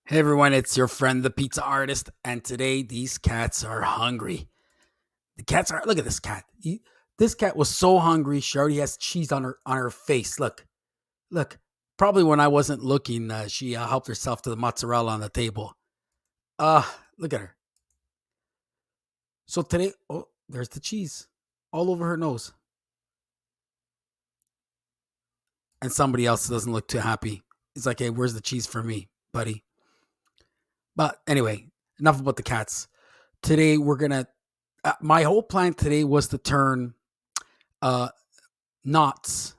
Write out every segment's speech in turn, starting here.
Hey everyone, it's your friend the pizza artist, and today these cats are hungry. The cats are look at this cat. This cat was so hungry, she already has cheese on her face. Look. Probably when I wasn't looking, she helped herself to the mozzarella on the table. Look at her. So today, oh, there's the cheese all over her nose, and somebody else doesn't look too happy. It's like, hey, where's the cheese for me, buddy? But anyway, enough about the cats. Today we're gonna. My whole plan today was to turn uh knots,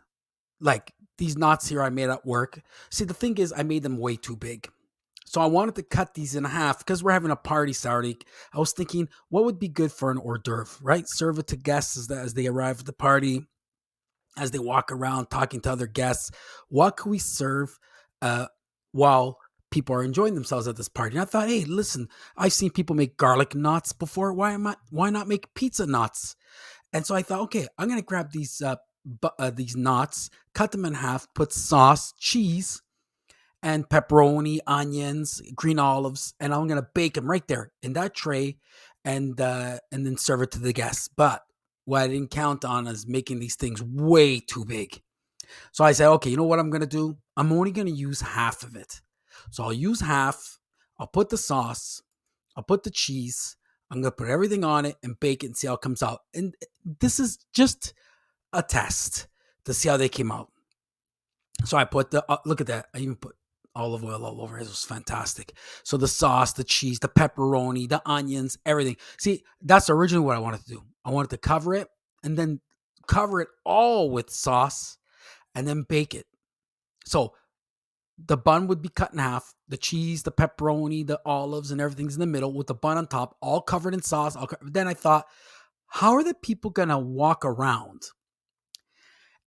like these knots here I made at work. See, the thing is, I made them way too big. So I wanted to cut these in half because we're having a party Saturday. I was thinking, what would be good for an hors d'oeuvre, right? Serve it to guests as they arrive at the party, as they walk around talking to other guests. What can we serve uh, while people are enjoying themselves at this party? And I thought, hey, listen, I've seen people make garlic knots before. Why not make pizza knots? And so I thought, okay, I'm gonna grab these knots, cut them in half, put sauce, cheese, and pepperoni, onions, green olives, and I'm gonna bake them right there in that tray, and then serve it to the guests. But what I didn't count on is making these things way too big. So I said, okay, you know what I'm gonna do? I'm only gonna use half of it. So I'll use half. I'll put the sauce. I'll put the cheese. I'm gonna put everything on it and bake it and see how it comes out. And this is just a test to see how they came out. So I put the look at that. I even put olive oil all over it. It was fantastic. So the sauce, the cheese, the pepperoni, the onions, everything. See, that's originally what I wanted to do. I wanted to cover it and then cover it all with sauce and then bake it. So the bun would be cut in half. The cheese, the pepperoni, the olives, and everything's in the middle with the bun on top, all covered in sauce. Then I thought, how are the people gonna walk around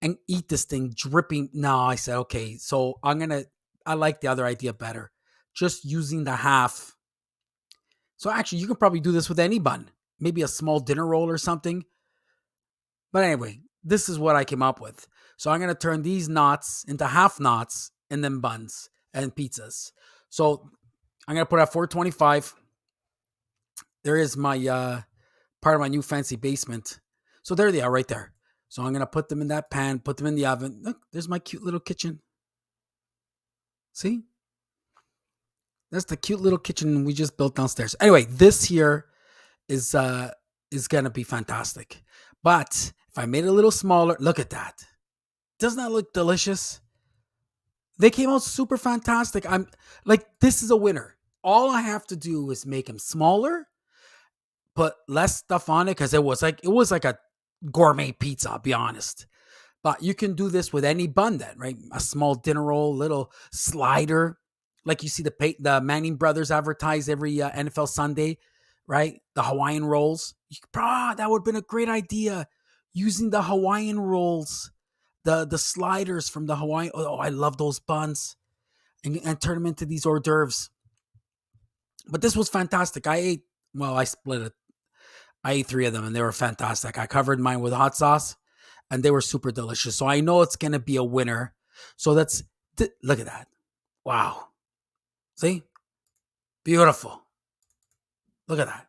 and eat this thing dripping? No, I said, okay, so I like the other idea better. Just using the half. So actually, you can probably do this with any bun, maybe a small dinner roll or something. But anyway, this is what I came up with. So I'm going to turn these knots into half knots and then buns and pizzas. So I'm going to put at 425. There is my part of my new fancy basement. So there they are right there. So I'm going to put them in that pan, put them in the oven. Look, there's my cute little kitchen. See? That's the cute little kitchen we just built downstairs. Anyway, this here is gonna be fantastic. But if I made it a little smaller, look at that. Doesn't that look delicious? They came out super fantastic. I'm like, this is a winner. All I have to do is make them smaller, put less stuff on it because it was like a gourmet pizza. I'll be honest. But you can do this with any bun then, right? A small dinner roll, little slider, like you see the Manning brothers advertise every NFL Sunday, right? The Hawaiian rolls. That would have been a great idea, using the Hawaiian rolls, the sliders from the Hawaiian. Oh, I love those buns, and turn them into these hors d'oeuvres. But this was fantastic. I split it. I ate three of them, and they were fantastic. I covered mine with hot sauce, and they were super delicious. So I know it's gonna be a winner. So look at that. Wow. See? Beautiful. Look at that.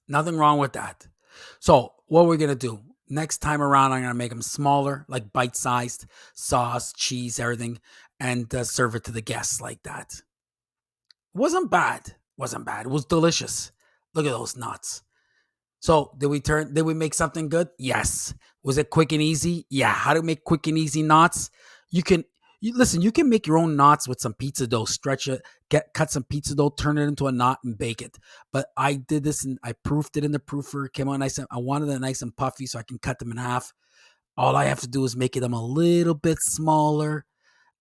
Nothing wrong with that. So what we're gonna do next time around, I'm gonna make them smaller, like bite-sized, sauce, cheese, everything, and serve it to the guests like that. Wasn't bad. Wasn't bad. It was delicious. Look at those nuts. So did we make something good? Yes. Was it quick and easy? Yeah. How to make quick and easy knots? You can listen, you can make your own knots with some pizza dough, stretch it, cut some pizza dough, turn it into a knot and bake it. But I did this and I proofed it in the proofer. It came out nice. I wanted it nice and puffy so I can cut them in half. All I have to do is make them a little bit smaller,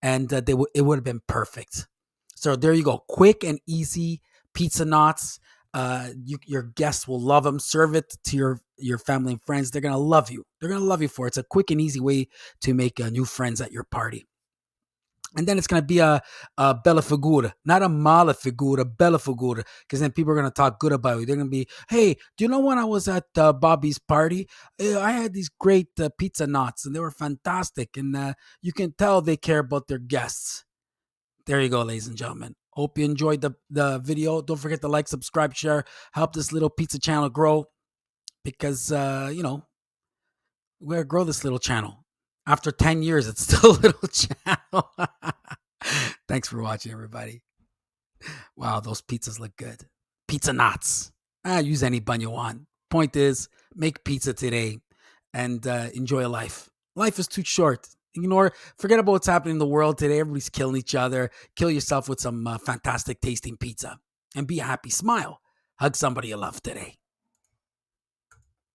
and it would have been perfect. So there you go, quick and easy pizza knots. Your guests will love them. Serve it to your family and friends. They're gonna love you. They're gonna love you for it. It's a quick and easy way to make new friends at your party. And then it's gonna be a bella figura, not a mala figura, bella figura, because then people are gonna talk good about you. They're gonna be, hey, do you know when I was at Bobby's party? I had these great pizza knots, and they were fantastic, and you can tell they care about their guests. There you go, ladies and gentlemen. Hope you enjoyed the video. Don't forget to like, subscribe, share, help this little pizza channel grow because, we're going to grow this little channel. After 10 years, it's still a little channel. Thanks for watching, everybody. Wow, those pizzas look good. Pizza knots. Use any bun you want. Point is, make pizza today and enjoy life. Life is too short. Forget about what's happening in the world today. Everybody's killing each other. Kill yourself with some fantastic tasting pizza and be happy. Smile. Hug somebody you love today.